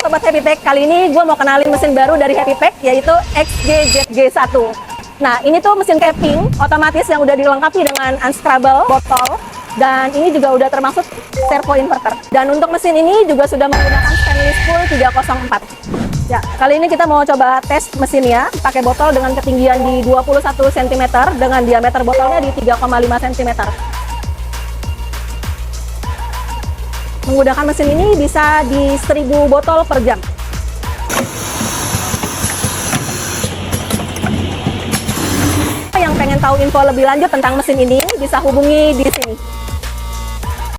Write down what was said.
Sobat Heavypack, kali ini gue mau kenalin mesin baru dari Heavypack, yaitu XGZG-1. Nah, ini tuh mesin capping otomatis yang udah dilengkapi dengan unscrubble botol, dan ini juga udah termasuk servo inverter. Dan untuk mesin ini juga sudah menggunakan stainless spool 304. Ya, kali ini kita mau coba tes mesinnya pakai botol dengan ketinggian di 21 cm dengan diameter botolnya di 3,5 cm. Menggunakan mesin ini bisa di 1000 botol per jam. Yang pengen tahu info lebih lanjut tentang mesin ini bisa hubungi di sini.